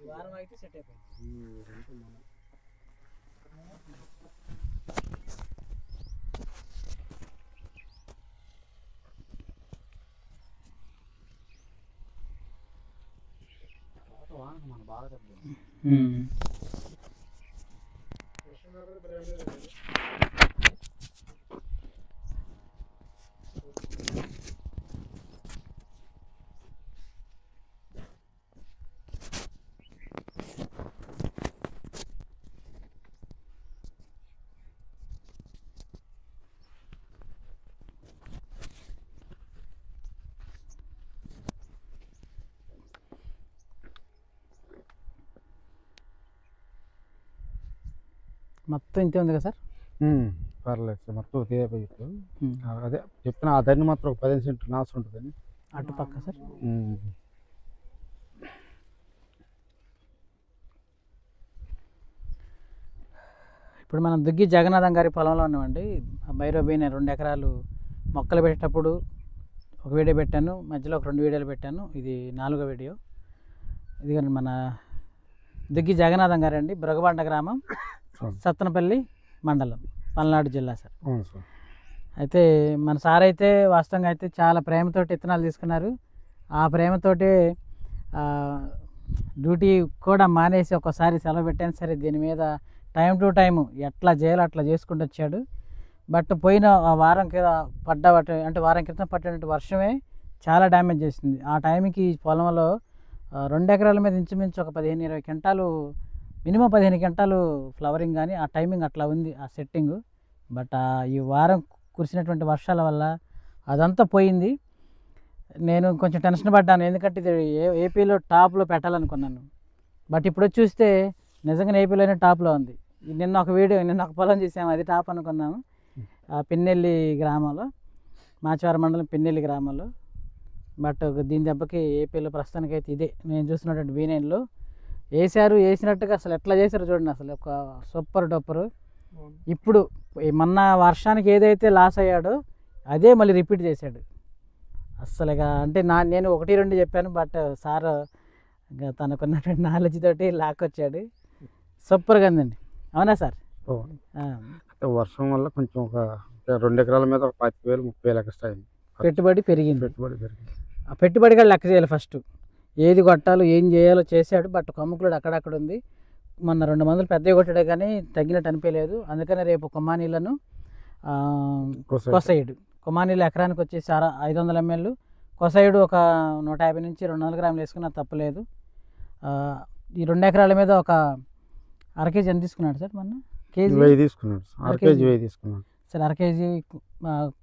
వారం అయితే సెట్ అయిపోయింది. మన బాగా మొత్తం ఇంతే ఉంది కదా సార్? పర్లేదు సార్, మొత్తం ఒకే పైపు. అదే చెప్తున్నా, ఆ దాన్ని మాత్రం ఒక 15 సెంట్లు నాసు ఉంటుందని అటు పక్క సార్. ఇప్పుడు మనం దుగ్గి జగన్నాథం గారి పొలంలో ఉన్నామండి. బైరోబీని 2 ఎకరాలు మొక్కలు పెట్టేటప్పుడు ఒక వీడియో పెట్టాను, మధ్యలో ఒక 2 వీడియోలు పెట్టాను. ఇది 4వ వీడియో. ఇది మన దుగ్గి జగన్నాథం గారు అండి, బృగబండ గ్రామం, సత్తనపల్లి మండలం, పల్నాడు జిల్లా సార్. అయితే మన సార్ అయితే వాస్తవంగా అయితే చాలా ప్రేమతోటి విత్తనాలు తీసుకున్నారు. ఆ ప్రేమతోటి డ్యూటీ కూడా మానేసి ఒక్కసారి సెలవు పెట్టాను సరే, దీని మీద టైం టు టైం ఎట్లా చేయాలో అట్లా చేసుకుంటూ వచ్చాడు. బట్ పోయిన వారం అంటే వారం క్రితం పట్టినటువంటి వర్షమే చాలా డ్యామేజ్ చేసింది. ఆ టైంకి పొలంలో 2 ఎకరాల మీద ఇంచుమించు ఒక 15-20 క్వింటాలు, మినిమం 15 క్వింటాలు ఫ్లవరింగ్, కానీ ఆ టైమింగ్ అట్లా ఉంది ఆ సెట్టింగ్. బట్ ఈ వారం కురిసినటువంటి వర్షాల వల్ల అదంతా పోయింది. నేను కొంచెం టెన్షన్ పడ్డాను, ఎందుకంటే ఇది ఏపీలో టాప్లో పెట్టాలనుకున్నాను. బట్ ఇప్పుడు చూస్తే నిజంగా ఏపీలోనే టాప్లో ఉంది. నిన్న ఒక పొలం చూసాము, అది టాప్ అనుకున్నాము. పిన్నెల్లి గ్రామంలో, మాచవరం మండలం పిన్నెల్లి గ్రామంలో. బట్ దీని దెబ్బకి ఏపీలో ప్రస్తుతానికైతే ఇదే నేను చూసినటువంటి B9లో వేసినట్టుగా అసలు ఎట్లా చేశారో చూడండి, అసలు ఒక సూపర్ డూపరు. ఇప్పుడు మొన్న వర్షానికి ఏదైతే లాస్ అయ్యాడో అదే మళ్ళీ రిపీట్ చేశాడు. అస్సలు ఇక అంటే నేను 1-2 చెప్పాను, బట్ సార్ తనకున్నటువంటి నాలెడ్జ్ తోటి లాక్కొచ్చాడు. సూపర్గా ఉందండి. అవునా సార్? వర్షం వల్ల కొంచెం ఒక 2 ఎకరాల మీద ఒక 25,000-30,000 ఎక్స్ట్రా అయింది. పెట్టుబడి పెరిగింది. ఆ పెట్టుబడి కూడా లెక్క చేయాలి. ఫస్ట్ ఏది కొట్టాలో ఏం చేయాలో చేశాడు. బట్ కొమ్మకులుడు అక్కడక్కడ ఉంది. మొన్న 2 మందులు పెద్దవి కొట్టాడు కానీ తగ్గినట్టు అనిపించలేదు. అందుకనే రేపు కొమ్మానీలను కొసైడ్ కొమ్మానీలు ఎకరానికి వచ్చేసి 500 ml, కొసైడ్ ఒక 150-200 గ్రాములు వేసుకున్నా తప్పలేదు. ఈ 2 ఎకరాల మీద ఒక అర కేజీ ఎంత తీసుకున్నాడు సార్? మొన్న కేజీ తీసుకున్నాడు. సరే, అర కేజీ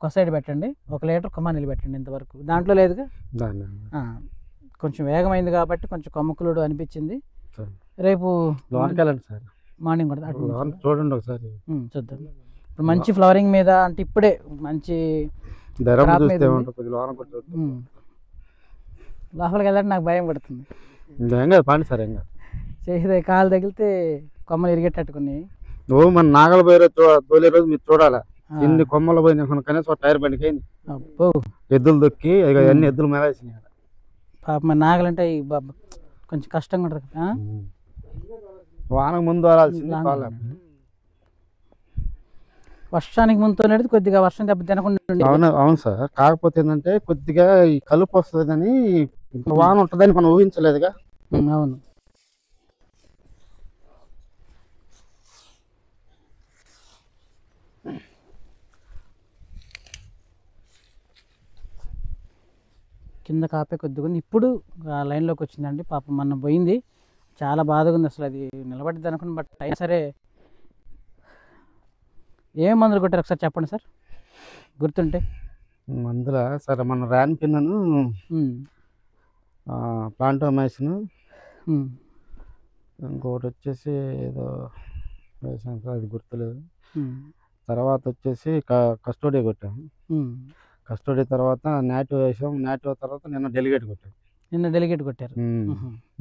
కొసైడ్ పెట్టండి, 1 లీటర్ కొమ్మానీలు పెట్టండి. ఇంతవరకు దాంట్లో లేదుగా, కొంచెం వేగమైంది కాబట్టి కొంచెం కొమ్మకులుడు అనిపించింది. రేపు మార్నింగ్ కూడా చూడండి ఒకసారి, చూద్దాం. ఇప్పుడు మంచి ఫ్లవరింగ్ మీద, అంటే ఇప్పుడే మంచి లోపలికి వెళ్ళాలంటే నాకు భయం పడుతుంది. చేసే కాలు తగిలితే కొమ్మలు ఇరిగేటట్టుకున్నాయి. మన నాగల బైర తోలే రోజు మీరు చూడాలా, ఎన్ని కొమ్మలు పోయినాయి. కనీసం టైర్ బండికి అయింది. ఎద్దులు దొక్కి అన్ని ఎద్దులు మేలేసినాయి. పాప మన నాగలంటే కొంచెం కష్టంగా ఉంటుంది. వానకు ముందు వరాల్సింది, వర్షానికి ముందు అనేది కొద్దిగా వర్షం దెబ్బ తినకుండా. అవును సార్, కాకపోతే ఏంటంటే కొద్దిగా ఈ కలుపు వస్తుందని, వాన ఉంటుందని మనం ఊహించలేదుగా. అవును. కింద కాపే కొద్దిగా ఉంది. ఇప్పుడు లైన్లోకి వచ్చిందండి. పాపం మొన్న పోయింది, చాలా బాధగా ఉంది. అసలు అది నిలబడిద్ది అనుకుని, బట్ అయినా సరే ఏం మందులు కొట్టారు ఒకసారి చెప్పండి సార్, గుర్తుంటే. మందుల సరే, మన ర్యాన్ పిన్నను, ప్లాంటోమైసిన్, ఇంకోటి వచ్చేసి ఏదో వేసాను సార్, అది గుర్తులేదు. తర్వాత వచ్చేసి కస్టోడియా కొట్టాము. కస్టోడియా తర్వాత నాటివ్ వేసాం. నాటివ్ తర్వాత నిన్న డెలిగేట్ కొట్టాము. నిన్న డెలిగేట్ కొట్టారు?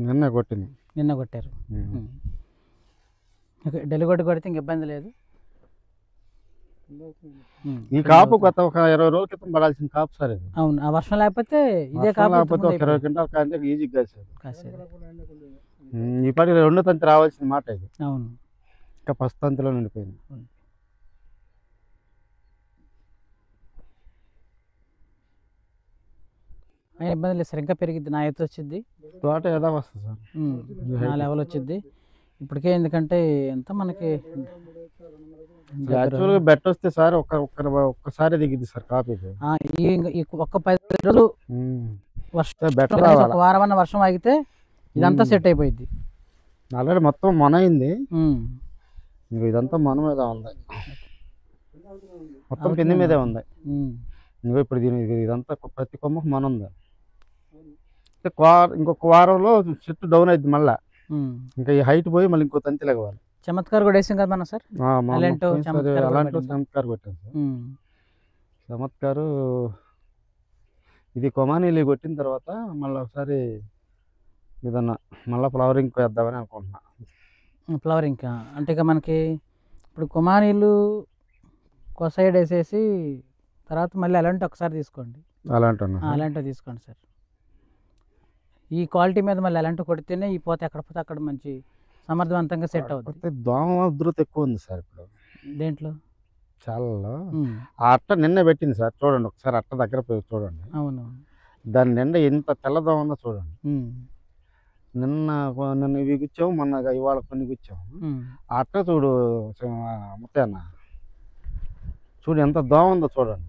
నిన్న కొట్టింది. నిన్న కొట్టారు. ఓకే, డెలిగొడ్డు కొడితే ఇంక ఇబ్బంది లేదు. ఈ కాపు కొత్త ఒక 20 రోజుల క్రితం పడాల్సిన కాపు సార్ ఇది. అవును, ఆ వర్షం లేకపోతే ఇదే వర్షం కాపు లేకపోతే ఒక 20 క్వింటాల్ కాంటే ఈజీగా కాసేది. కాసేది. ఈ పాటికి 2 తంతి రావాల్సిన మాట ఇది. అవును, ఇంకా ఫస్ట్ తంతిలో నిండిపోయింది. అయినా ఇబ్బంది లేదు సార్, ఇంకా పెరిగిద్ది, నా ఎత్తు వచ్చింది, తోట ఏదో వస్తుంది సార్, నా లెవెల్ వచ్చింది ఇప్పటికే. ఎందుకంటే ఎంత మనకి యాక్చువల్గా బెట్ వస్తే సార్ ఒక్కసారి దిగిద్ది సార్ కాపీ ఇది. ఈ ఒక్క 10 రోజులు వర్షం, బెటర్ ఒక వారం అన్న వర్షం ఆగితే ఇదంతా సెట్ అయిపోయింది. ఆల్రెడీ మొత్తం మన అయింది, ఇదంతా మన మీద ఉంది, మొత్తం కింద మీదే ఉంది. ఇప్పుడు ఇదంతా ప్రతి కొమ్మకు మన ఉంది. ఇంకొక వారంలో చెట్టు డౌన్ అయింది మళ్ళీ, ఇంకా ఈ హైట్ పోయి మళ్ళీ ఇంకో తంతి లెగవాలి. చమత్కార్ కూడా వేసాం కదా మనం సార్, అలాంటి చమత్కారు కొట్టాను సార్. చమత్కారు ఇది కొమానీలు కొట్టిన తర్వాత మళ్ళీ ఒకసారి ఏదన్నా మళ్ళీ ఫ్లవరింగ్ వేద్దామని అనుకుంటున్నా. ఫ్లవరింగ్ అంటే ఇక మనకి ఇప్పుడు కొమానీలు సైడ్ వేసేసి తర్వాత మళ్ళీ అలాంటి ఒకసారి తీసుకోండి, అలాంటివి తీసుకోండి సార్. ఈ క్వాలిటీ మీద మళ్ళీ అలాంటివి కొడితేనే ఈ పోతే ఎక్కడ పోతే అక్కడ మంచి సమర్థవంతంగా సెట్ అవుతుంది. దోమ ఉధృత ఎక్కువ ఉంది సార్ ఇప్పుడు దేంట్లో, చాలా. ఆ అట్ట నిన్న పెట్టింది సార్, చూడండి ఒకసారి అట్ట దగ్గర పోయి చూడండి. అవును, దాని నిండా ఎంత తెల్లదోమ ఉందో చూడండి. నిన్న ఇవి గుచ్చాము, మొన్న ఇవాళ కొన్ని గుచ్చాము. ఆ అట్ట చూడు ముత్తన్న, చూడు ఎంత దోమ ఉందో చూడండి.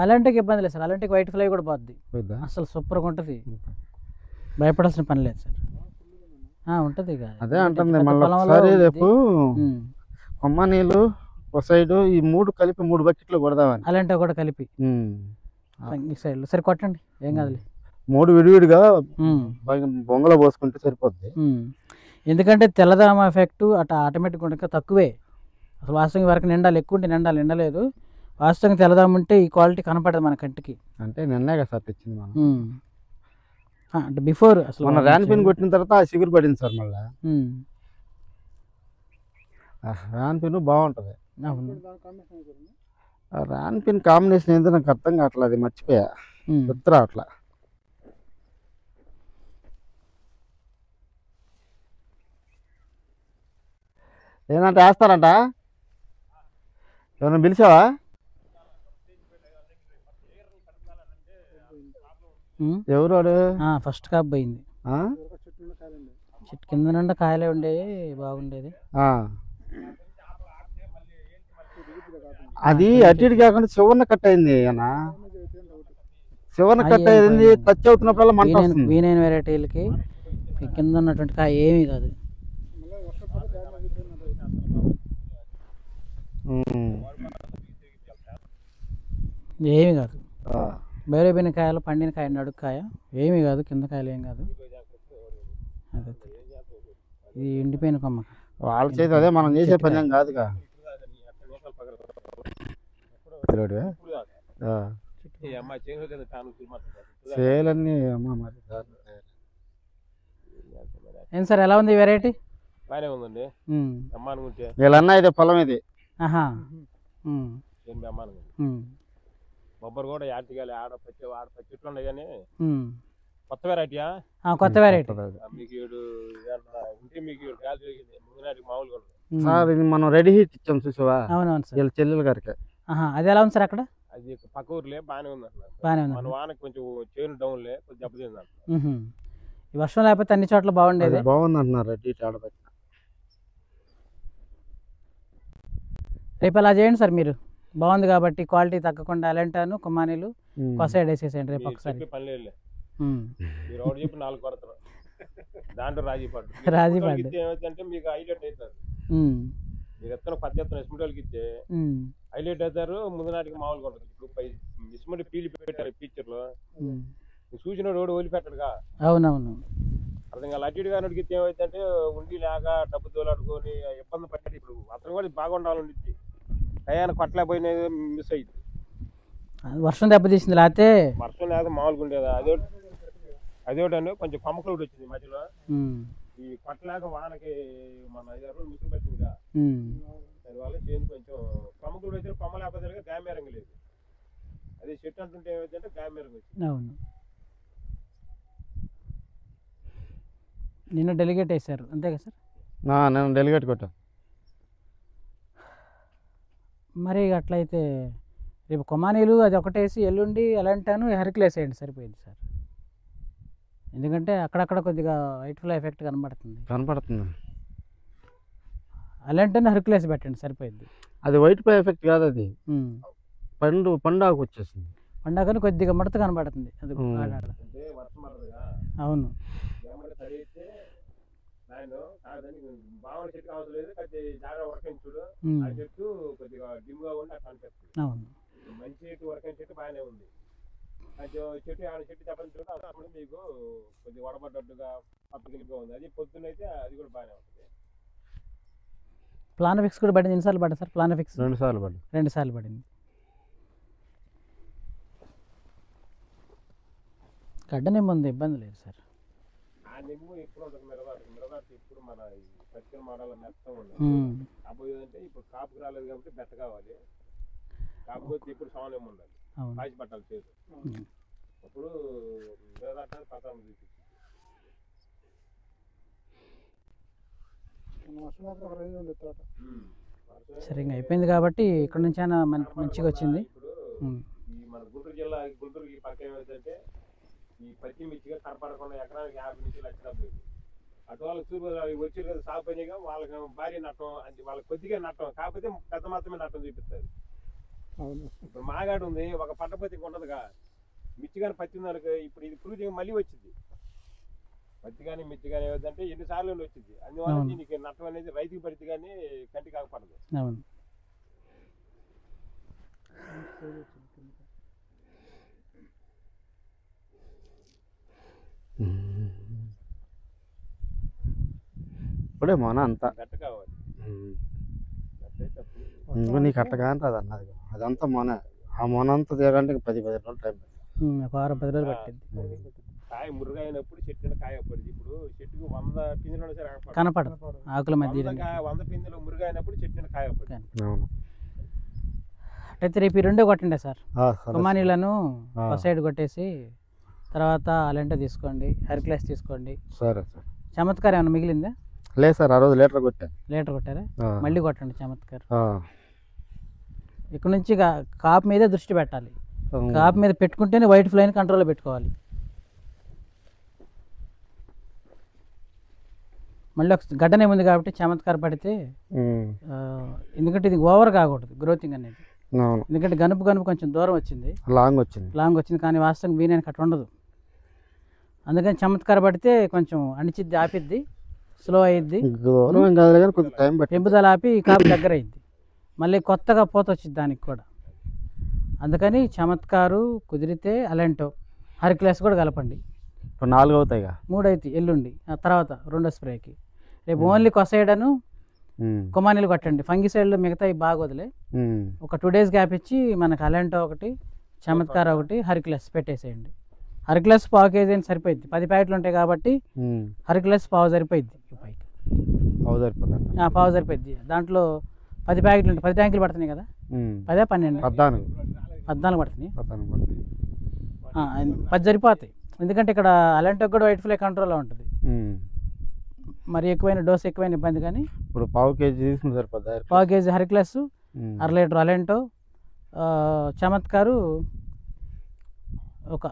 అలాంటికి ఇబ్బంది లేదు సార్, అలాంటికి వైట్ ఫ్లై కూడా పోద్ది, అసలు సూపర్గా ఉంటుంది, భయపడాల్సిన పని లేదు సార్. ఉంటుంది ఇక అదే అంటుంది మళ్ళీ రేపు కొమ్మనీళ్ళు ఒక సైడు ఈ 3 కలిపి 3 బకెట్లు కొడదామని. అలాంటివి కూడా కలిపి సైడ్లో సరే కొట్టండి, ఏం కాదులే. 3 విడివిడిగా బొంగలో పోసుకుంటే సరిపోద్ది. ఎందుకంటే తెల్లదామ ఎఫెక్ట్ అట్లా ఆటోమేటిక్గా ఉండక తక్కువే, అసలు వాస్తవంగా వరకు నిండాలి, ఎక్కువ ఉంటే నిండలేదు. వాస్తవంగా తెల్లదామ ఉంటే ఈ క్వాలిటీ కనపడదు మన కంటికి. అంటే నిన్నే కదా సార్ తెచ్చింది మనం, అంటే బిఫోర్ అసలు మన ర్యాన్ పిన్ కొట్టిన తర్వాత ఆ సిగురు పడింది సార్. మళ్ళీ ర్యాన్ పిన్ బాగుంటుంది. ర్యాన్ పిన్ కాంబినేషన్ ఏంటో నాకు అర్థం కావట్లేదు, అది మర్చిపోయా, గుర్తు రావట్లా. ఏంటంటే వేస్తారంట, ఎవరైనా పిలిచావా? ఎవరు వాడు? ఫస్ట్ కాపు పోయింది, చెట్టు కింద నుండి కాయలే ఉండేవి, బాగుండేది. అది అటు ఇటు కాకుండా చివరిన కట్ అయింది అన్న, చివరిన కట్ అయింది, టచ్ అవుతున్నప్పుడల్లా మంట వస్తుంది. V9 వెరైటీలకి కింద ఉన్నటువంటి కాయ ఏమీ కాదు, ఏమీ కాదు. బయలుపోయిన కాయలు, పండిన కాయ, నడుకు కాయ ఏమీ కాదు, కింద కాయలు ఏం కాదు. అదే ఇది ఎండిపోయిన కొమ్మ, వాళ్ళ చేతి అదే మనం చేసే పని ఏం కాదుగా. చేయాలన్నీ అమ్మ మరి ఏం సార్, ఎలా ఉంది వెరైటీ? బాగానే ఉందండి, వీళ్ళన్నా ఇది పొలం ఇది. బొబ్బరు కూడా యాటిగాలి, ఆడ చెట్లు ఉన్నాయి కానీ కొత్త వెరైటీయా? కొత్త వెరైటీ మీకు ఇంటి మీకు మామూలుగా సార్. ఇది మనం రెడీ హీట్ ఇచ్చాం చూసావా? అవునవును సార్, వీళ్ళ చెల్లెలు గారికి. అది ఎలా ఉంది సార్ అక్కడ? అది పక్క ఊర్లే బాగానే ఉంది అంటున్నారు. బాగానే ఉంది, మన వానకి కొంచెం చేను డౌన్లే కొంచెం దెబ్బతింది అంటున్నారు. ఈ వర్షం లేకపోతే అన్ని చోట్ల బాగుండేది, బాగుంది అంటున్నారు రెడీ హీట్ ఆడబెట్టి. రేపు అలా చేయండి సార్, మీరు బాగుంది కాబట్టి క్వాలిటీ తగ్గకుండా అలాంటాను కొమ్మానీలు సైడ్ వేసేసేయండి రేపు ఒకసారి. పని లేదు, మీరు ఒకటి చెప్పి 4 కొడతారు, దాంట్లో రాజీ పడ్డు. ఏమైతే మీకు హైలైట్ అవుతారు, మీరు ఎత్తున కొత్త ఎత్తున ఇస్మిటోళ్ళకి ఇస్తే హైలైట్ అవుతారు. ముందు నాటికి మామూలుగా ఉంటుంది. ఇప్పుడు ఇస్మిటి పీలి పెట్టారు పిక్చర్ లో, చూసిన రోడ్డు వదిలిపెట్టడుగా. అవునవును, అర్థం కాదు. అటు ఇటుగా నడిగితే ఏమైతే ఉండి లేక డబ్బు తోలాడుకొని ఇబ్బంది పట్టి, ఇప్పుడు అతను కూడా బాగుండాలండి, అయ్యాన కొట్టలేకపోయినది మిస్ అయ్యింది. వర్షం దెబ్బతీసింది, లేకపోతే వర్షం లేకపోతే మామూలుగా ఉండేది. అదొకటి అండి, కొంచెం కొమ్మకూడు వచ్చింది మధ్యలో, ఈ కొట్టలాగా వానకి మన 5 రోజులు ముసుగు పట్టిందిగా, దానివల్ల చేను కొంచెం కొమ్మకులు అయితే కొమ్మ లేకపోతే గామెరంగ లేదు. అదే చెట్టు అంటుంటే ఏమైందంటే గామెరంగ వచ్చింది. అవును. నిన్న డెలిగేట్ వేశారు అంతే కదా సార్? నేను డెలిగేట్ కొట్టాను. మరి అట్లయితే రేపు కొమానీలు అది ఒకటేసి ఎల్లుండి ఎలాంటాను హెర్క్యులెస్ వేయండి సరిపోయింది సార్. ఎందుకంటే అక్కడక్కడ కొద్దిగా వైట్ ఫ్లై ఎఫెక్ట్ కనపడుతుంది. అలాంటినే హెర్క్యులెస్ పెట్టండి సరిపోయింది. అది వైట్ ఫ్లై ఎఫెక్ట్ కాదు, అది పండాకు వచ్చేసింది. పండాకని కొద్దిగా మడత కనపడుతుంది అది. అవును. అవును. మంచి చెట్టు వరకైన చెట్టు బాగానే ఉంది. చెట్టు చెట్టు చెప్పని చూడ అప్పుడు మీకు కొద్దిగా వడబడ్డట్టుగా పప్పుగా ఉంది. అది పొద్దున్న అయితే అది కూడా బాగానే ఉంటుంది. ప్లానఫిక్స్ కూడా పడింది. ఎన్నిసార్లు పడ్డా సార్ ప్లానఫిక్స్? 2 సార్లు పడింది. 2 సార్లు పడింది. గడ్డ నిమ్మ ఉంది, ఇబ్బంది లేదు సార్. ఆ నిమ్ము ఎప్పుడు ఉంటుంది మిరదాకు ఇప్పుడు మన పచ్చిక మాడాల మెత్తం ఉండదు. కాకపోతే ఇప్పుడు కాపుకి రాలేదు కాబట్టి బెట్ట కావాలి. కాకపోతే ఇప్పుడు సౌన్యం ఉండాలి, కాచి పట్టాలి చేదు. అప్పుడు మిరదాకు పత్రం చూపించింది. సరిగ్గా అయిపోయింది కాబట్టి ఇక్కడ నుంచి అయినా మంచిగా వచ్చింది. ఇప్పుడు ఈ మన గుంటూరు జిల్లా గుంటూరుకి పక్క ఏమైందంటే ఈ పచ్చిమిర్చిగా కనపడకుండా ఎకరానికి 50 నుంచి 1 లక్ష పోయింది. అటు వాళ్ళకి చూపు వచ్చి కదా సాగు పనిగా వాళ్ళకి భారీ నట్టం, వాళ్ళకి కొద్దిగా నట్టం, కాకపోతే పెద్ద మాత్రమే నట్టం చూపిస్తారు. ఇప్పుడు మాగాడు ఉంది, ఒక పట్టపత్తి ఉండదుగా. మిర్చి కానీ పత్తి ఉందనుకో, ఇప్పుడు ఇది పురుగు మళ్ళీ వచ్చింది. పత్తి కానీ మిర్చి కానీ ఏదంటే ఎన్నిసార్లు వచ్చింది. అందువల్ల దీనికి నట్టం అనేది రైతుకి పడితే కానీ కంటి కాకపడదు. ఇప్పుడే మొన అంతా గట్ట కావాలి. నీకు అట్టగా అంటుంది అన్నది. అదంతా మొన, ఆ మొన అంతా తీయాలంటే 10-15 రోజులు టైం పడుతుంది. ఒక వారం 10 రోజులు పట్టింది. కాయ మురుగు అయినప్పుడు చెట్టు కాయ పడింది. ఇప్పుడు చెట్టుకు 100 పిందెలు సరే కనపడదు ఆకుల మధ్య. 100 పిందెలు మురుగు అయినప్పుడు చెట్టు కాయ పడింది. అయితే రేపు ఈ 2 కొట్టండి సార్. కొమానీలను ఒక సైడ్ కొట్టేసి తర్వాత అలెంటో తీసుకోండి, హెర్క్యులెస్ తీసుకోండి. సరే సార్. చమత్కార్ ఏమైనా మిగిలిందా? లేదు సార్, ఆ రోజు లీటర్ కొట్టాను. లీటర్ కొట్టారా? మళ్ళీ కొట్టండి చమత్కార్. ఇక్కడ నుంచి కాపు మీదే దృష్టి పెట్టాలి. కాపు మీద పెట్టుకుంటేనే వైట్ ఫ్లైని కంట్రోల్లో పెట్టుకోవాలి. మళ్ళీ ఒక గడ్డనే ఉంది కాబట్టి చమత్కార్ పడితే, ఎందుకంటే ఇది ఓవర్ కాకూడదు గ్రోతింగ్ అనేది. ఎందుకంటే గనుపు కొంచెం దూరం వచ్చింది, లాంగ్ వచ్చింది. కానీ వాస్తవం వీనైనా కట్ట ఉండదు. అందుకని చమత్కార పడితే కొంచెం అణిచిద్ది, ఆపిద్ది, స్లో అయ్యిద్ది, పెంపుదల ఆపి కాపు దగ్గర అయింది. మళ్ళీ కొత్తగా పోత వచ్చింది దానికి కూడా. అందుకని చమత్కారు కుదిరితే అలెంటో, హెర్క్యులెస్ కూడా కలపండి. 4 అవుతాయి, 3 అయితే ఎల్లుండి, ఆ తర్వాత 2వ స్ప్రేకి. రేపు ఓన్లీ కొసైడను కొమానీలు కొట్టండి. ఫంగిసైడ్లు మిగతా బాగా వదిలే ఒక 2 days గ్యాప్ ఇచ్చి మనకు అలెంటో ఒకటి, చమత్కార ఒకటి, హెర్క్యులెస్ పెట్టేసేయండి. హెర్క్యులెస్ పావు కేజీ అని సరిపోయింది. 10 ప్యాకెట్లు ఉంటాయి కాబట్టి హెర్క్యులెస్ పావు సరిపోయింది. పావు సరిపోయింది. దాంట్లో 10 ప్యాకెట్లు ఉంటాయి, 10 ట్యాంకులు పడుతున్నాయి కదా. 10-12 14 పడుతున్నాయి. 10 సరిపోతాయి. ఎందుకంటే ఇక్కడ అలెంటో కూడా వైట్ ఫ్లై కంట్రోల్లో ఉంటుంది. మరి ఎక్కువైన డోస్ ఎక్కువైన ఇబ్బంది. కానీ ఇప్పుడు పావు కేజీ తీసుకుని సరిపోద్ది. పావు కేజీ హెర్క్యులెస్, 1/2 లీటర్ అలెంటో, చమత్కారు ఒక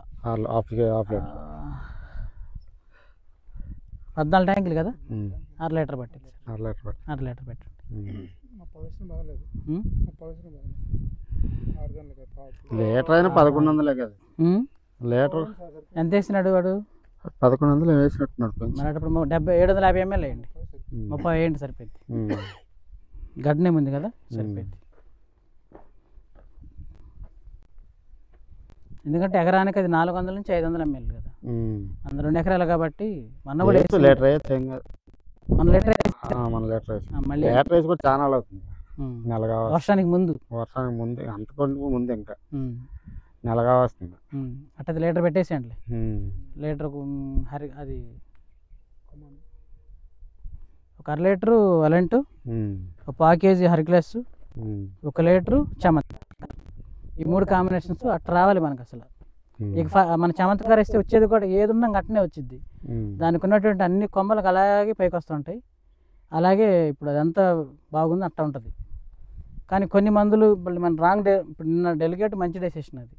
14 ట్యాంకులు కదా, 1/2 లీటర్ పట్టింది. 1/2 లీటర్ పెట్టండి. లీటర్ అయినా 1100 కదా. లీటర్ ఎంత వేసినాడు వాడు? 1100 వేసినట్టున్నాడు. మరి అప్పుడు 750 ml వేయండి, 30 వేయండి సరిపోయింది. గడ్డనే ఉంది కదా, సరిపోయింది. ఎందుకంటే ఎకరానికి అది 400 నుంచి 500 ml కదా. 2 ఎకరాలు కాబట్టి మన కూడా లీటర్ అయితే మన లీటర్ మళ్ళీ లీటర్ వేసి కూడా చాలా అవుతుంది. వర్షానికి ముందు అంతకంటే ముందు ఇంకా నెలగా వస్తుంది. అట్ట లీటర్ పెట్టేసేయండి. లీటర్ అది ఒక 1/2 లీటరు అలెంటు, ఒక 1/4 కేజీ హెర్క్యులస్, 1 లీటరు చమత్కార్. ఈ 3 కాంబినేషన్స్ అట్లా రావాలి మనకు అసలు. ఇక మన చమత్కార్ ఇస్తే వచ్చేది కూడా ఏది ఉన్నా అట్నే వచ్చింది. దానికి ఉన్నటువంటి అన్ని కొమ్మలకు అలాగే పైకి వస్తుంటాయి. అలాగే ఇప్పుడు అదంతా బాగుంది అట్లా ఉంటుంది. కానీ కొన్ని మందులు మన రాంగ్ ఇప్పుడు నిన్న డెలిగేట్ మంచి డెసిషన్ అది,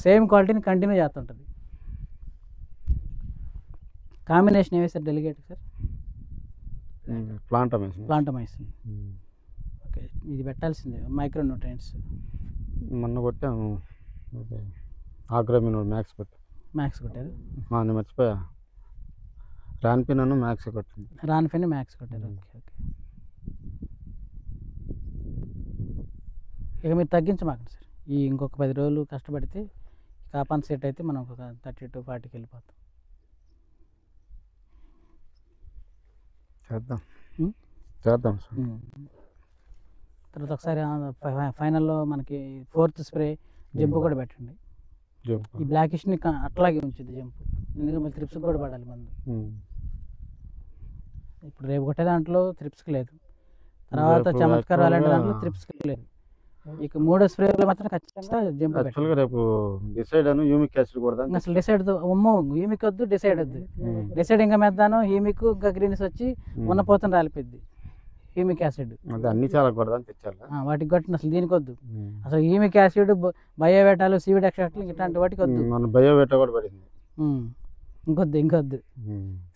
సేమ్ క్వాలిటీని కంటిన్యూ చేస్తుంటుంది. కాంబినేషన్ ఏమి sir delegate sir? Plantamycin. Okay, ఇది పెట్టాల్సిందే. మైక్రో న్యూట్రియంట్స్ మొన్న కొట్టాము, ఆగ్రోమినోడ్ మ్యాక్స్ కొట్టారు. నేను మర్చిపోయా, రాన్పిన్ మ్యాక్స్ కొట్టింది. రాన్పిన్ మ్యాక్స్ కొట్టారు. Okay okay. ఇక మీరు తగ్గించమాకండి సార్. ఈ ఇంకొక 10 రోజులు కష్టపడితే కాపాన్ సెట్ అయితే మనం ఒక 30 to 40కి వెళ్ళిపోతాం. చేద్దాం సార్. తర్వాత ఒకసారి ఫైనల్లో మనకి 4th స్ప్రే జంపు కూడా పెట్టండి. ఈ బ్లాకిష్ని అట్లాగే ఉంచుద్ది జంపు, ఎందుకంటే మళ్ళీ త్రిప్స్కి కూడా పడాలి మందు. ఇప్పుడు రేపు కొట్టే దాంట్లో త్రిప్స్కి లేదు, తర్వాత చమత్కార్ అలాంటి దాంట్లో త్రిప్స్కి లేదు. ఇక 3వ స్ప్రేలో మాత్రం ఖచ్చితంగా జంప్. యాక్చువల్గా రేపు డిసైడ్ అను యూమిక్ యాసిడ్ కూడా అసలు డిసైడ్ యూమిక్ వద్దు, డిసైడ్ వద్దు. డిసైడ్ ఇంకా మెద్దాను, యూమిక్ ఇంకా గ్రీన్స్ వచ్చి ఉన్నపోతం రాలిపోద్ది. హ్యూమిక్ యాసిడ్ అన్ని చాలా కొడదని తెచ్చారు, వాటికి కొట్టిన అసలు దీనికి వద్దు. అసలు హ్యూమిక్ యాసిడ్, బయోవేటాలు, సీవిడ్ ఎక్స్ట్రాక్ట్లు ఇట్లాంటి వాటికి వద్దు. మన బయోవేటా కూడా పడింది, ఇంకొద్దు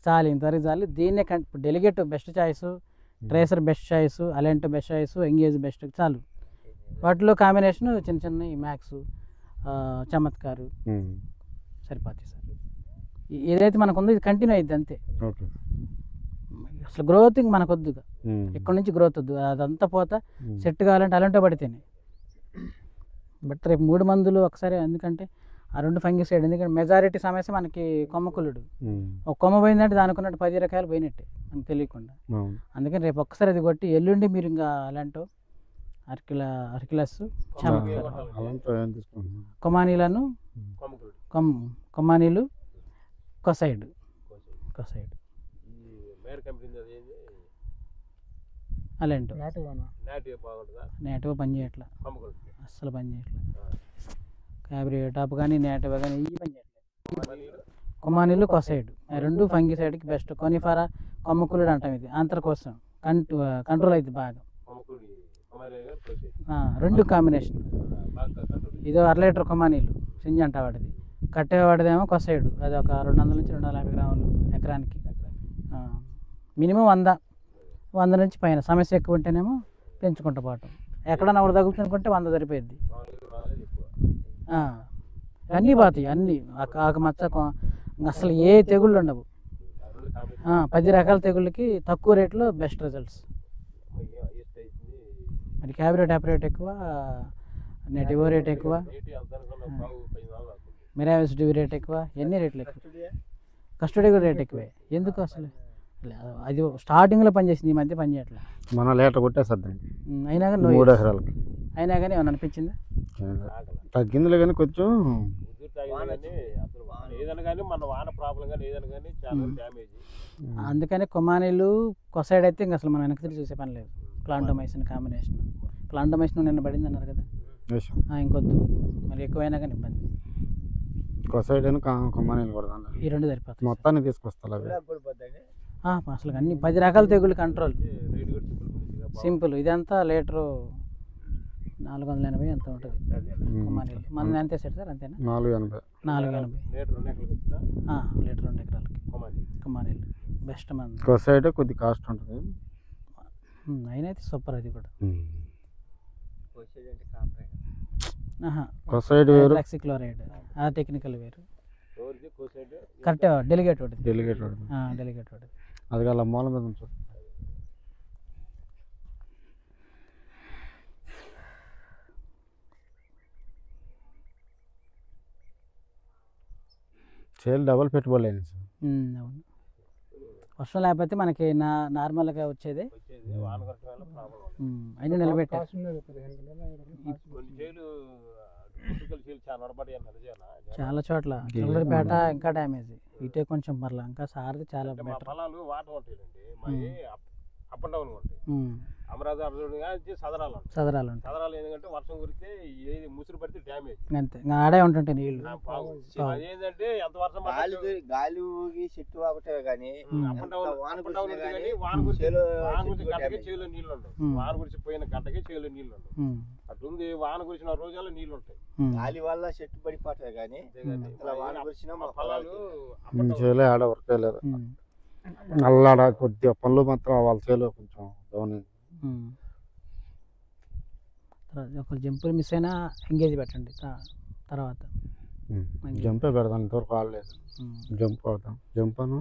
చాలు, ఇంతవరకు చాలు. దీన్నే delegate best choice, tracer best choice, అలెంట్ బెస్ట్ చాయిస్, ఎంగేజ్ బెస్ట్, చాలు. వాటిలో కాంబినేషన్ చిన్న చిన్న మ్యాక్స్, చమత్కారు సరిపోతాయి సార్. ఏదైతే మనకు ఉందో ఇది కంటిన్యూ అయ్యిద్ది అంతే. అసలు గ్రోతింగ్ మనకు వద్దు, ఇక్కడ నుంచి గ్రోత్ వద్దు, అదంతా పోతా సెట్ కావాలంటే అలాంటి పడితేనే. బట్ రేపు 3 మందులు ఒకసారి, ఎందుకంటే ఆ 2 ఫంగిసైడ్, ఎందుకంటే మెజారిటీ సమస్య మనకి కొమ్మకులుడు. ఒక కొమ్మ పోయిందంటే దానికి ఉన్నట్టు 10 రకాలు పోయినట్టే మనకు తెలియకుండా. అందుకని రేపు ఒక్కసారి అది కొట్టి ఎల్లుండి మీరు ఇంకా అలాంటి అర్కిలస్, కొమానీలను, కొమానీలు, కొసైడ్ అలాంటి నేటివ్ పని చేయట్లా, అస్సలు పని చేయట్లా. క్యాబ్రీ టాప్ కానీ నేటివ్ కానీ ఇవి పని చేయట్లేదు. కొమానీలు, కొసైడ్ 2 ఫంగిసైడ్కి బెస్ట్. కొనిఫారా, కొమ్మకులుడు అంటాం, ఇది ఆంతర కోసం కంట్రోల్ అవుతుంది బాగా. 2 కాంబినేషన్. ఇదో 1/2 లీటర్ కొమానీలు సింజంటా వాడిది, కట్టేవాడిదేమో కొసైడ్, అది ఒక 200 నుంచి 250 గ్రాములు ఎకరానికి. మినిమం 100 నుంచి పైన. సమస్య ఎక్కువ ఉంటేనేమో పెంచుకుంటూ పోవటం. ఎక్కడన్నా ఒకటి తగులుతుంటే 100 సరిపోద్ది. అన్నీ పోతాయి, అన్నీ ఆకు మచ్చ, అసలు ఏ తెగుళ్ళు ఉండవు. 10 రకాల తెగుళ్ళకి తక్కువ రేట్లో బెస్ట్ రిజల్ట్స్. మరి క్యాబ్రీ టాప్ రేట్ ఎక్కువ, నెటివో రేట్ ఎక్కువ, మిరావిస్ రేట్ ఎక్కువ, ఎన్ని రేట్లు ఎక్కువ. కస్టడీ కూడా రేట్ ఎక్కువే. ఎందుకు అసలు? అది స్టార్టింగ్లో పనిచేసింది, ఈ మధ్య పని చేయట్లా. మన లీటర్ కొట్టేసద్దండి, అయినా కానీ 3 ఎకరాలకి. అయినా కానీ ఏమన్నా అనిపించిందా? తగ్గిందిలే కానీ కొంచెం. అందుకని కొమానీలు, కొసైడ్ అయితే ఇంకా అసలు మనం వెనక్కి తిరిగి చూసే పని లేదు. Plantamycin combination. ప్లాంటమైసిన్ నిన్న పడింది అన్నారు కదా, ఇంకొద్దు. మరి ఎక్కువైనా కానీ ఇబ్బంది. కొసైడ్ అని కొమానీలు కూడా ఈ 2 సరిపోతాయి. మొత్తాన్ని తీసుకొస్తా అసలు అన్ని 10 రకాల తెగులు కంట్రోల్ సింపుల్. ఇదంతా లీటరు 480 ఎంత ఉంటుంది కొమానీలు. మన అంతే సెట్ సార్, అంతేనా? 480 లీటర్ 2 ఎకరాలకి కొమానీలు బెస్ట్. మంది కొసైడ్ కొద్ది కాస్ట్ ఉంటుంది, అయినా అయితే సూపర్. అది కూడా కొసైడ్ వేరు, ఫ్లెక్సిక్లోరైడ్ ఆ టెక్నికల్ వేరు. కరెక్ట్. డెలిగేట్ అది అలా మూల మీద ఉంచు. చేలు డబల్ పెట్టుబడి అయింది సార్. అవును, వర్షం లేకపోతే మనకి నార్మల్గా వచ్చేది అయినా నిలబెట్టారు. ఎంట్రుకలు చీలు చాలా నడబడి అన్నది చాలా చోట్ల చిల్లరపేట ఇంకా డ్యామేజ్, ఇటే కొంచెం మరలా ఇంకా సారది చాలా మా పొలాలు వాటర్ ఉంటాయండి, మాది అప్ అండ్ డౌన్ ఉంటాయి. అమరావతి సదరాలు ఎందుకంటే వర్షం కురిస్తే ఏది ముసురు పడితే డ్యామేజ్ అంతే, ఆడే ఉంటుంటాయి నీళ్ళు. అదేంటంటే ఎంత వర్షం గాలి ఊగి చెట్టు ఒకటే కానీ వాన గురించి గంటకి చేలో నీళ్ళు ఉండవు, వాన గురించి పోయిన గంటకి చేలో నీళ్ళు ఉండవు. అట్లుంది, వాన కురిసిన రోజుల్లో నీళ్ళు ఉంటాయి. గాలి వల్ల చెట్టు పడిపోతాయి కానీ వాన కురిసిన మా పొలాలు చేలో ఆడ వర్క్ లేదు, నల్లాడ కొద్దిగా పనులు మాత్రం వాళ్ళ చేలో కొంచెం డౌన్. ఒక జంపులు మిస్ అయినా ఎంగేజ్ పెట్టండి, తర్వాత జంపే పెడతాను, ఇంతవరకు ఆడలేదు. జంప్ కొడతాం, జంప్ అను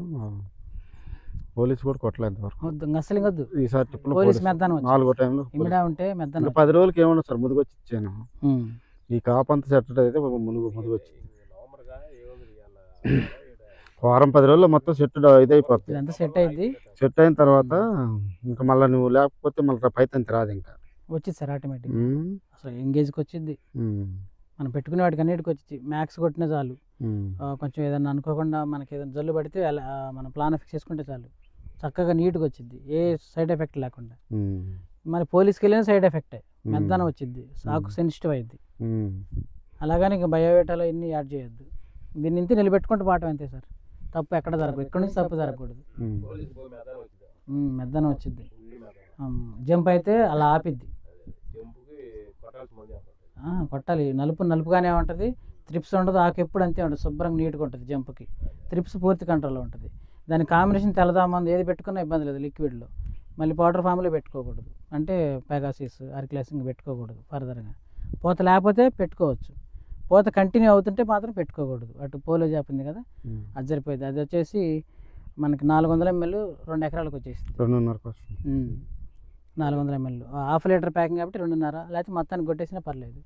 పోలీసు కూడా కొట్టలేదు ఇంతవరకు. అసలు వద్దు, ఈసారి టిప్పులు పోలీస్ మెద్దాను 4 టైంలో ఇమిడా ఉంటే మెద్దాను 10 రోజులకి ఏమన్నా సార్ ముదుగు వచ్చి ఇచ్చాను. ఈ కాపంతా సెట్ అయితే మునుగు వచ్చి వారం 10 రోజుల్లో మొత్తం సెట్ ఇదైపోతుంది. ఇదంతా సెట్ అయింది. సెట్ అయిన తర్వాత ఇంకా మళ్ళీ నువ్వు లేకపోతే మళ్ళీ పైతంత రాదు, ఇంకా వచ్చింది సార్ ఆటోమేటిక్. అసలు ఎంగేజ్కి వచ్చింది, మనం పెట్టుకునే వాటికి అన్నిటికి వచ్చి మ్యాక్స్ కొట్టినా చాలు. కొంచెం ఏదన్నా అనుకోకుండా మనకి ఏదైనా జల్లు పడితే మన ప్లాన్ ఫిక్స్ చేసుకుంటే చాలు, చక్కగా నీట్గా వచ్చింది, ఏ సైడ్ ఎఫెక్ట్ లేకుండా. మరి పోలీస్కి వెళ్ళిన సైడ్ ఎఫెక్టే, మెద్దానం వచ్చింది, సాకు సెన్సిటివ్ అయింది. అలాగని ఇంకా బయోవేటాలో ఇన్ని యాడ్ చేయొద్దు, దీన్ని ఇంత నిలబెట్టుకుంటూ పాఠం అంతే సార్. తప్పు ఎక్కడ జరగకూడదు, ఇక్కడ నుంచి తప్పు జరగకూడదు. మెద్దానం వచ్చింది, జంప్ అయితే అలా ఆపిద్ది, కొట్టాలి. నలుపుగానే ఉంటుంది, త్రిప్స్ ఉండదు, ఆకు ఎప్పుడు అంతే ఉంటుంది, శుభ్రంగా నీట్గా ఉంటుంది. జంప్కి త్రిప్స్ పూర్తి కంట్రోల్లో ఉంటుంది. దాని కాంబినేషన్ తెల్లదామంది ఏది పెట్టుకున్నా ఇబ్బంది లేదు లిక్విడ్లో. మళ్ళీ పౌడర్ ఫామ్లో పెట్టుకోకూడదు, అంటే పెగాసిస్ అర్క్లాసింగ్ పెట్టుకోకూడదు. ఫర్దర్గా పూత లేకపోతే పెట్టుకోవచ్చు, పూత కంటిన్యూ అవుతుంటే మాత్రం పెట్టుకోకూడదు. అటు పోలో చెప్పింది కదా, అది సరిపోయింది. అది వచ్చేసి మనకి 400 ml 2 ఎకరాలకు వచ్చేసింది. 400 ml 1/2 లీటర్ ప్యాకింగ్ కాబట్టి 2.5, లేకపోతే మొత్తానికి కొట్టేసినా పర్లేదు.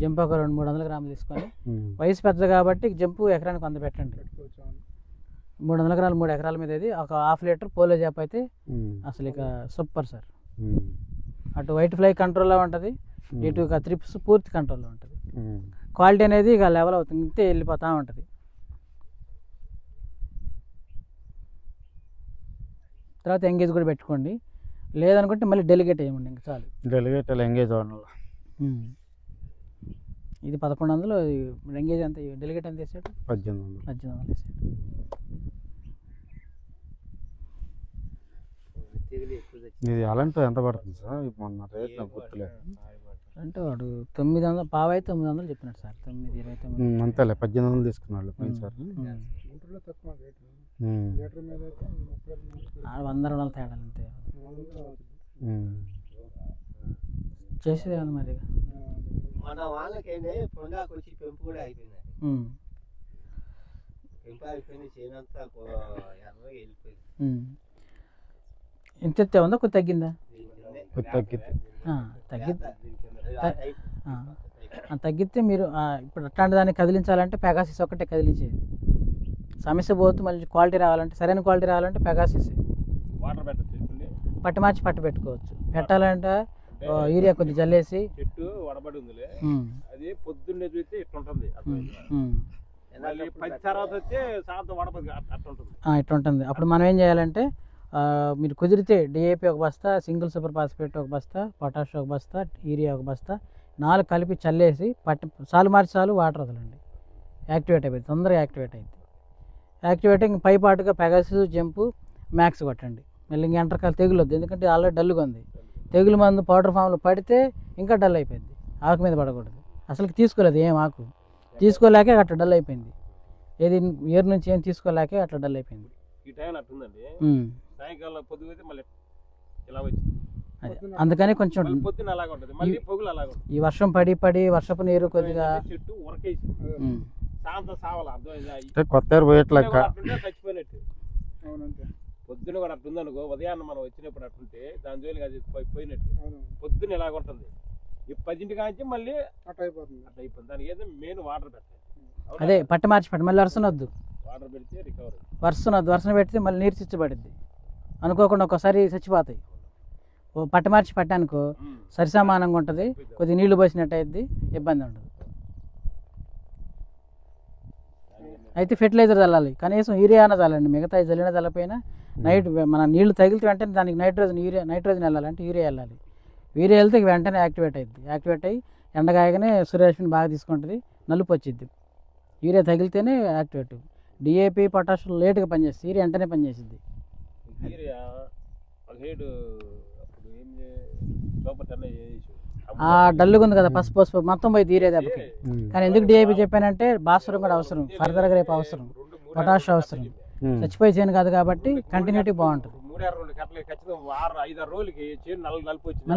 జంప్ ఒక 200-300 గ్రాములు తీసుకొని, వయసు పెద్దది కాబట్టి జంపు ఎకరానికి 100 పెట్టండి. 300 గ్రాములు 3 ఎకరాల మీద ఇది ఒక 1/2 లీటర్ పోలో చేప అయితే అసలు ఇక సూపర్ సార్. అటు వైట్ ఫ్లై కంట్రోల్లో ఉంటుంది, ఇటు ఇక త్రిప్స్ పూర్తి కంట్రోల్లో ఉంటుంది. క్వాలిటీ అనేది ఇక లెవెల్ అవుతుంది, ఇంతే వెళ్ళిపోతూ ఉంటుంది. తర్వాత ఎంగేజ్ కూడా పెట్టుకోండి, లేదనుకుంటే మళ్ళీ డెలిగేట్ వేయమండి, ఇంకా చాలు. డెలిగేట్ ఎంగేజ్ ఇది 1100, ఎంగేజ్ ఎంత, డెలిగేట్ ఎంత వేసాడు? 1800 వేసాడు. ఇది అలాంటి ఎంత పడుతుంది సార్? మొన్న రేట్ నాకు గుర్తులేదు. అంటే వాడు 900, పావు అయితే 900 చెప్పినాడు సార్. 929 అంతేలే, 1800 తీసుకున్నాడు పోయిన సార్. 100-200 తేడాలు అంతే. చేసేది ఏమన్నా మరి మన వాళ్ళకైనా పొండాకు వచ్చి పెంపు కూడా అయిపోయింది. పెంపు అయిపోయింది, చేనంతా వెళ్ళిపోయింది. ఇంత ఉందా, కొద్ది తగ్గిందా? తగ్గితే మీరు ఇప్పుడు అట్లాంటి దాన్ని కదిలించాలంటే పెగాసిస్ ఒకటే కదిలించేది. సమస్య పోతూ మళ్ళీ క్వాలిటీ రావాలంటే, సరైన క్వాలిటీ రావాలంటే పెగాసిస్ వాటర్ పెట్టచ్చు, పట్టి మార్చి పట్టి పెట్టుకోవచ్చు. పెట్టాలంటే యూరియా కొద్ది జల్లేసి, చెట్టు వడబడి ఉందిలే, అది పొద్దున్నే చూస్తే ఇట్లుంటుంది, తర్వాత వచ్చి సాయంత్రం వడబడి ఇట్లుంటుంది. అప్పుడు మనం ఏం చేయాలంటే, మీరు కుదిరితే డిఏపి ఒక బస్తా, సింగిల్ సూపర్ ఫాస్ఫేట్ ఒక బస్తా, పొటాష్ ఒక బస్తా, యూరియా ఒక బస్తా, 4 కలిపి చల్లేసి సాలు మార్చి చాలు వాటర్ వదలండి. యాక్టివేట్ అయిపోయింది, తొందరగా యాక్టివేట్ అయింది. యాక్టివేట్ ఇంక పై పాటుగా పెగాసిస్, జంపు, మ్యాక్స్ కొట్టండి. మళ్ళీ ఇంక ఎంటర్కాలు తెగులు వద్దు, ఎందుకంటే ఆల్రెడీ డల్గా ఉంది. తెగులు మందు పౌడర్ ఫామ్లో పడితే ఇంకా డల్ అయిపోయింది, ఆకు మీద పడకూడదు. అసలు తీసుకోలేదు ఏం ఆకు, తీసుకోలేకే అట్లా డల్ అయిపోయింది. ఏది ఇయర్ నుంచి ఏం తీసుకోలేకే అట్లా డల్ అయిపోయింది. ఈ టైం అట్టుందండి, సాయంకాలం పొద్దుపోతే మళ్ళీ ఇలా వచ్చి అందుకని కొంచెం పొద్దున అలాగ ఉంటుంది, మళ్ళీ పొగులు అలాగ ఉంటుంది. ఈ వర్షం పడి వర్షపు నీరు కొద్దిగా చెట్టు ఉరకేసి సాయంత్రం సావాలి, అర్థమైంది. కొత్త చచ్చిపోయినట్టు. పొద్దున కూడా అట్టుంది అనుకో, ఉదయాన్న మనం వచ్చినప్పుడు అట్టుంటే దాని జోలికి అది పోయినట్టు. పొద్దున్న ఇలాగ ఉంటుంది, ఈ 10 కాంచి మళ్ళీ అట్లా అయిపోతుంది. దానికి ఏదో మెయిన్ వాటర్ పెట్టాలి. అదే పట్ట మార్చి పట్టి మళ్ళీ వర్షనొద్దు, వాటర్ పెడితే రికవర్. వర్షం పెడితే మళ్ళీ నీరు చిచ్చబడిద్ది, అనుకోకుండా ఒకసారి చచ్చిపోతాయి. పట్ట మార్చి పట్టానుకో సరిసమానంగా ఉంటుంది, కొద్దిగా నీళ్లు పోసినట్టు అయింది, ఇబ్బంది ఉండదు. అయితే ఫెర్టిలైజర్ చల్లాలి, కనీసం యూరియా అన్న చల్లండి. మిగతా చల్లిన చల్లపోయినా నైట్ మన నీళ్లు తగిలితే వెంటనే దానికి నైట్రోజన్ వెళ్ళాలి, అంటే యూరియా వెళ్ళాలి. యూరియా వెళ్తే వెంటనే యాక్టివేట్ అయ్యింది. యాక్టివేట్ అయ్యి ఎండగాయగానే సూర్యరశ్మిని బాగా తీసుకుంటుంది, నలుపు వచ్చింది. యూరియా తగిలితేనే యాక్టివేట్. డిఏపి పొటాష్ లేట్గా పనిచేస్తుంది, యూరియా వెంటనే పనిచేసింది. డల్లుగా ఉంది కదా పసుపు మొత్తం పోయి తీరే దెబ్బకి. కానీ ఎందుకు డిఏపి చెప్పానంటే భాస్వరం కూడా అవసరం, ఫర్దర్గా రేపు అవసరం, పొటాష్ అవసరం. చచ్చిపోయి చేయను కాదు కాబట్టి కంటిన్యూటీ బాగుంటుంది.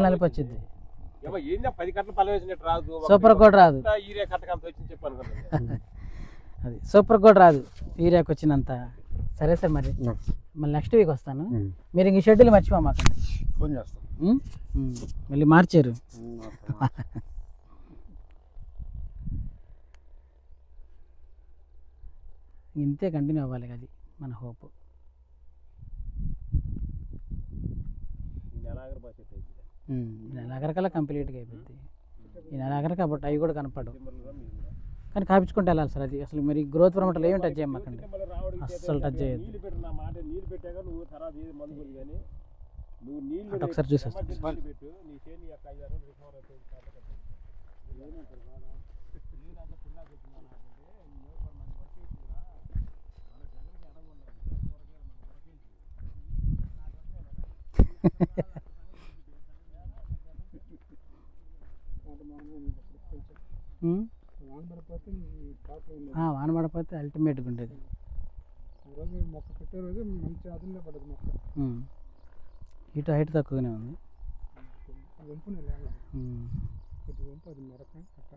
నలుపు వచ్చింది. సూపర్ కూడా రాదు, అది సూపర్ కూడా రాదు యూరియాకి వచ్చినంత. సరే సార్, మరి మళ్ళీ నెక్స్ట్ వీక్ వస్తాను. మీరు ఇంక షెడ్యూల్ మర్చిపోమాకండి, ఫోన్ చేస్తాను. మళ్ళీ మార్చారు. ఇంతే కంటిన్యూ అవ్వాలి, అది మన హోప్. నెలాఖరికల్లా కంప్లీట్గా అయిపోద్ది. ఈ నెలాఖరు కాబట్టి అవి కూడా కనపడవు, కానీ కాపించుకుంటే వెళ్ళాలి సార్. అది అసలు మరి గ్రోత్ ప్రమోటర్లు ఏమి టచ్ చేయమాకండి, అస్సలు టచ్ చేయొద్దు. అటు ఒకసారి చూసేస్తాను. వాన పడకపోతే అల్టిమేట్గా ఉండేది. మొక్క పెట్టే రోజు మంచి అదునులో పడదు మొక్క. ఇటు హైట్ తక్కువగానే ఉంది. అది మెరక కట్ట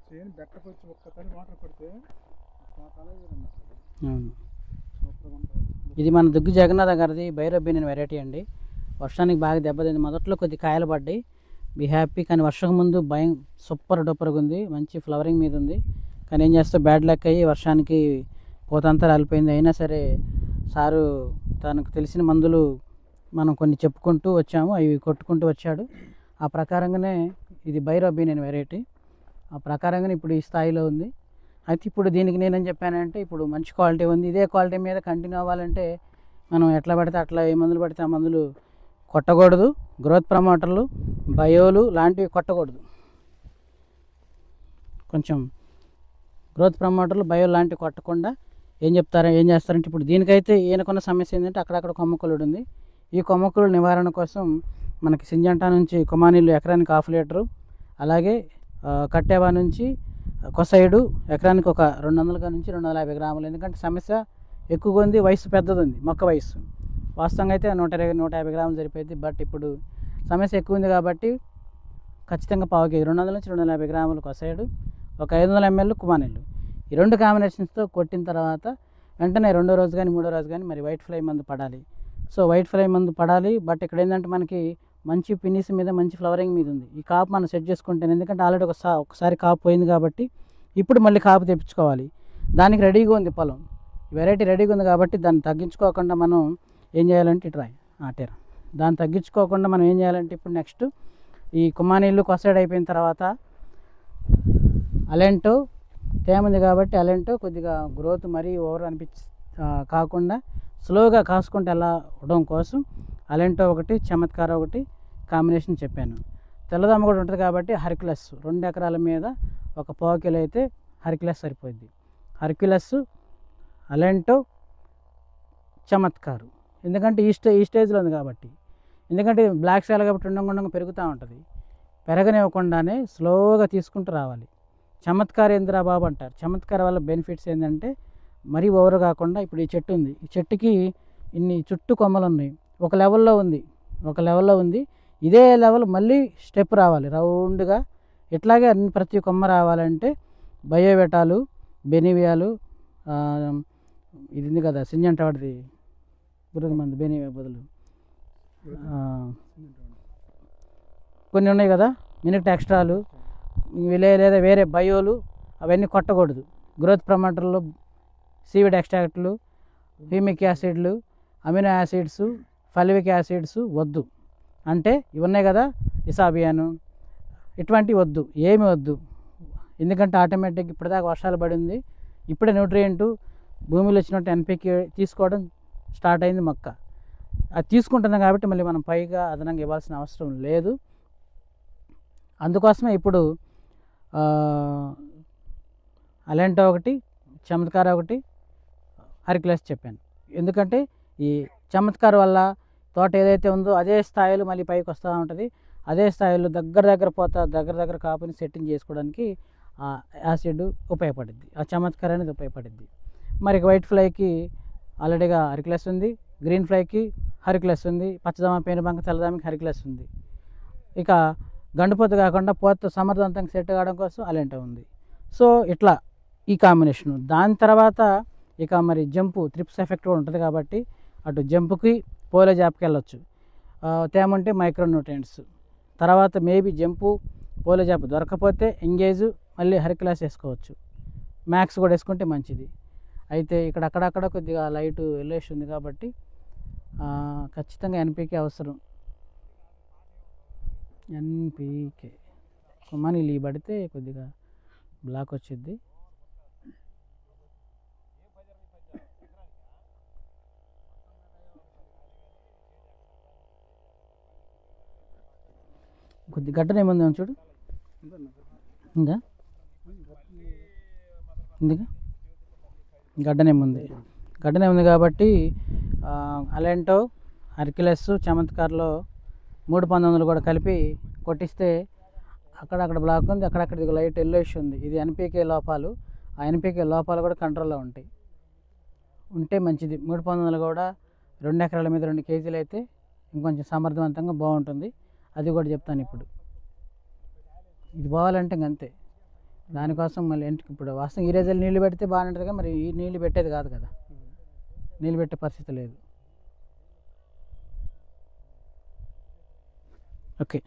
చేను బెట్టకొచ్చి ఒక్కసారి వాటర్ పడితే ఇది మన దుగ్గు జగన్నాథ గారిది భైరబ్బి వెరైటీ అండి. వర్షానికి బాగా దెబ్బతింది. మొదట్లో కొద్ది కాయలు పడ్డాయి, బీ హ్యాపీ. కానీ వర్షం ముందు భయం సూపర్ డూపర్గా ఉంది, మంచి ఫ్లవరింగ్ మీద ఉంది. కానీ ఏం చేస్తే బ్యాడ్ లక్ అయ్యి వర్షానికి పోతంతా రాలిపోయింది. అయినా సరే సారు తనకు తెలిసిన మందులు మనం కొన్ని చెప్పుకుంటూ వచ్చాము, అవి కొట్టుకుంటూ వచ్చాడు. ఆ ప్రకారంగానే ఇది భైరబ్బి వెరైటీ, ఆ ప్రకారంగానే ఇప్పుడు ఈ స్థాయిలో ఉంది. అయితే ఇప్పుడు దీనికి నేనేం చెప్పానంటే, ఇప్పుడు మంచి క్వాలిటీ ఉంది, ఇదే క్వాలిటీ మీద కంటిన్యూ అవ్వాలంటే మనం ఎట్లా పడితే అట్లా ఏ మందులు పడితే ఆ మందులు కొట్టకూడదు. గ్రోత్ ప్రమోటర్లు, బయోలు లాంటివి కొట్టకూడదు. కొంచెం గ్రోత్ ప్రమోటర్లు, బయో లాంటివి కొట్టకుండా ఏం చేస్తారంటే, ఇప్పుడు దీనికైతే ఈయనకున్న సమస్య ఏంటంటే అక్కడక్కడ కొమ్మకులుడు ఉంది. ఈ కొమ్మకులు నివారణ కోసం మనకి సింజంటా నుంచి కుమానీలు ఎకరానికి 1/2 లీటరు, అలాగే కట్టేవా నుంచి కొసైడు ఎకరానికి ఒక 200 నుంచి 250 గ్రాములు. ఎందుకంటే సమస్య ఎక్కువగా ఉంది, వయసు పెద్దది ఉంది, మొక్క వయసు. వాస్తవంగా అయితే 120-150 గ్రాములు సరిపోయింది. బట్ ఇప్పుడు సమస్య ఎక్కువ ఉంది కాబట్టి ఖచ్చితంగా 1/4 కేజీ 200 నుంచి 250 గ్రాములు కొసైడు, ఒక 500 ml కుమానీలు. ఈ 2 కాంబినేషన్స్తో కొట్టిన తర్వాత వెంటనే 2వ రోజు కానీ 3వ రోజు కానీ మరి వైట్ ఫ్లై మందు పడాలి. సో వైట్ ఫ్లై మందు పడాలి. బట్ ఇక్కడ ఏంటంటే మనకి మంచి ఫినిష్ మీద, మంచి ఫ్లవరింగ్ మీద ఉంది. ఈ కాపు మనం సెట్ చేసుకుంటాను, ఎందుకంటే ఆల్రెడీ ఒకసారి కాపు పోయింది కాబట్టి ఇప్పుడు మళ్ళీ కాపు తెప్పించుకోవాలి. దానికి రెడీగా ఉంది పొలం, వెరైటీ రెడీగా ఉంది కాబట్టి దాన్ని తగ్గించుకోకుండా మనం ఏం చేయాలంటే దాన్ని తగ్గించుకోకుండా మనం ఏం చేయాలంటే ఇప్పుడు నెక్స్ట్ ఈ కుమానీళ్ళు కొసైడ్ అయిపోయిన తర్వాత అలెంటో తేమంది కాబట్టి అలెంటో కొద్దిగా గ్రోత్ మరీ ఓవర్ కాకుండా స్లోగా కాసుకుంటూ వెళ్ళడం కోసం అలెంటో ఒకటి, చమత్కార ఒకటి కాంబినేషన్ చెప్పాను. తెల్లదమ్మ కూడా ఉంటుంది కాబట్టి హర్క్యులస్ 2 ఎకరాల మీద ఒక 1/4 కిలో అయితే హర్క్యులస్ సరిపోద్ది. హర్క్యులస్, అలెంటో, చమత్కారు. ఎందుకంటే ఈ స్టేజ్లో ఉంది కాబట్టి, ఎందుకంటే బ్లాక్ సాయిల్ కాబట్టి ఉండకుండా పెరుగుతూ ఉంటుంది. పెరగనివ్వకుండానే స్లోగా తీసుకుంటూ రావాలి. చమత్కార ఏందిరా బాబు అంటారు. చమత్కార వల్ల బెనిఫిట్స్ ఏంటంటే మరీ ఓవర్ కాకుండా, ఇప్పుడు ఈ చెట్టు ఉంది, ఈ చెట్టుకి ఇన్ని చుట్టూ కొమ్మలు ఉన్నాయి, ఒక లెవెల్లో ఉంది. ఇదే లెవెల్ మళ్ళీ స్టెప్ రావాలి రౌండ్గా. ఇట్లాగే ప్రతి కొమ్మ రావాలంటే బయోవెటాలు, బెనివియాలు, ఇది ఉంది కదా సింజంటా వాడిది పురుగు మందు, బెనివియా బదులు కొన్ని ఉన్నాయి కదా, మినిట్ ఎక్స్ట్రాలు లేదా వేరే బయోలు, అవన్నీ కొట్టకూడదు. గ్రోత్ ప్రమోటర్లు, సీవిడ్ ఎక్స్ట్రాక్ట్లు, హ్యూమిక్ యాసిడ్లు, అమినో యాసిడ్స్, ఫలివిక్ యాసిడ్స్ వద్దు. అంటే ఇవన్నీ కదా ఇసాబియాను, ఇటువంటివి వద్దు, ఏమి వద్దు. ఎందుకంటే ఆటోమేటిక్ ఇప్పటిదాకా వర్షాలు పడింది, ఇప్పుడే న్యూట్రియంటు భూమిలో వచ్చినట్టు ఎన్పికే తీసుకోవడం స్టార్ట్ అయింది మొక్క. అది తీసుకుంటున్నాం కాబట్టి మళ్ళీ మనం పైగా అదనంగా ఇవ్వాల్సిన అవసరం లేదు. అందుకోసమే ఇప్పుడు అలెంటో ఒకటి, చమత్కార ఒకటి, హెర్క్యులస్ చెప్పాను. ఎందుకంటే ఈ చమత్కార వల్ల తోట ఏదైతే ఉందో అదే స్థాయిలో మళ్ళీ పైకి వస్తూ ఉంటుంది. అదే స్థాయిలో దగ్గర కాపుని సెట్టింగ్ చేసుకోవడానికి ఆ యాసిడ్ ఉపయోగపడుద్ది, ఆ చమత్కార అనేది ఉపయోగపడుద్ది. మరి వైట్ ఫ్లైకి ఆల్రెడీగా హెర్క్యులస్ ఉంది, గ్రీన్ ఫ్లైకి హెర్క్యులస్ ఉంది, పచ్చదమ పేనుబంక తెల్లదామకి హెర్క్యులస్ ఉంది. ఇక గండుపోత కాకుండా పోత సమర్థవంతంగా సెట్ కావడం కోసం అలెంటో ఉంది. సో ఇట్లా ఈ కాంబినేషను. దాని తర్వాత ఇక మరి జంపు త్రిప్స్ ఎఫెక్ట్ కూడా ఉంటుంది కాబట్టి అటు జంపుకి పోలో జాబ్కి వెళ్ళొచ్చు. తేమంటే మైక్రో న్యూట్రియంట్స్. తర్వాత మేబీ జంపు పోలో జాబ్ దొరకపోతే ఎంగేజ్ మళ్ళీ హెర్క్యులస్ వేసుకోవచ్చు, మ్యాక్స్ కూడా వేసుకుంటే మంచిది. అయితే ఇక్కడ అక్కడక్కడ కొద్దిగా లైట్ ఎల్లోష్ ఉంది కాబట్టి ఖచ్చితంగా ఎన్పికే అవసరం. ఎన్పికే కొమ్మని ఇల్లు పడితే కొద్దిగా బ్లాక్ వచ్చింది. కొద్ది గడ్డనేముందేమో చూడు, ఇంకా ఇందుగా గడ్డనే ఉంది కాబట్టి అలెంటో, హెర్క్యులస్, చమత్కార్లో 319 కూడా కలిపి కొట్టిస్తే అక్కడక్కడ బ్లాక్ ఉంది, అక్కడక్కడ ఇది లైట్ ఎల్లోయిష్ ఉంది. ఇది ఎన్పికే లోపాలు. ఆ ఎన్పికే లోపాలు కూడా కంట్రోల్లో ఉంటాయి, ఉంటే మంచిది. 319 కూడా 2 ఎకరాల మీద 2 కేజీలు అయితే ఇంకొంచెం సమర్థవంతంగా బాగుంటుంది. అది కూడా చెప్తాను ఇప్పుడు. ఇది పోవాలంటే ఇంకంతే. దానికోసం మళ్ళీ ఇప్పుడు వాస్తవం ఈ రోజులు నీళ్ళు పెడితే బాగానే ఉంటుంది, మరి ఈ నీళ్ళు పెట్టేది కాదు కదా, నీళ్ళు పెట్టే పరిస్థితి లేదు. ఓకే,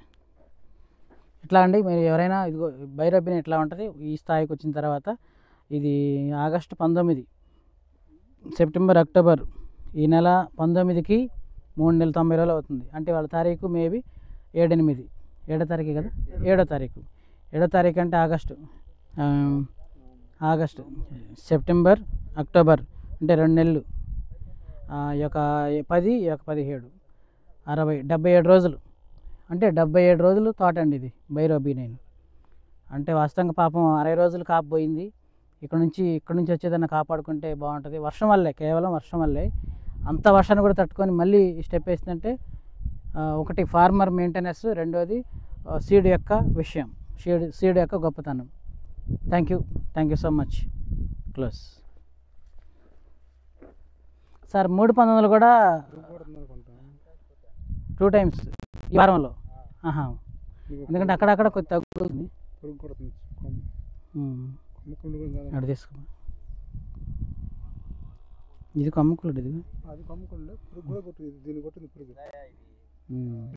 ఇట్లా అండి. మీరు ఎవరైనా ఇదిగో బైరోబిన్ ఎట్లా ఉంటుంది ఈ స్థాయికి వచ్చిన తర్వాత, ఇది ఆగస్టు 19, సెప్టెంబర్, అక్టోబర్, ఈ నెల 19కి 3 నెలలు 90 రోజులు అవుతుంది. అంటే వాళ్ళ తారీఖు మేబీ 7-8, 7వ తారీఖు కదా, 7వ తారీఖు. 7వ తారీఖు అంటే ఆగస్టు, సెప్టెంబర్, అక్టోబర్ అంటే 2 నెలలు, ఈ యొక్క 10, ఈ యొక్క 17, 60, 77 రోజులు. అంటే 77 రోజులు తోట అండి ఇది బైరోబిన్. అంటే వాస్తవంగా పాపం 60 రోజులు కాపుపోయింది. ఇక్కడ నుంచి వచ్చేదన్నా కాపాడుకుంటే బాగుంటుంది. వర్షం వల్లే, కేవలం వర్షం వల్లే. అంత వర్షాన్ని కూడా తట్టుకొని మళ్ళీ స్టెప్ వేసిందంటే ఒకటి ఫార్మర్ మెయింటెనెన్స్, రెండోది సీడ్ యొక్క విషయం, సీడ్ యొక్క గొప్పతనం. Thank you so much. Close sir. 319 కూడా 2 టైమ్స్ ఈ వారంలో. ఎందుకంటే అక్కడక్కడ కొద్ది తగ్గుతుంది. అక్కడ తీసుకో, ఇది కమ్ముకులు, ఇది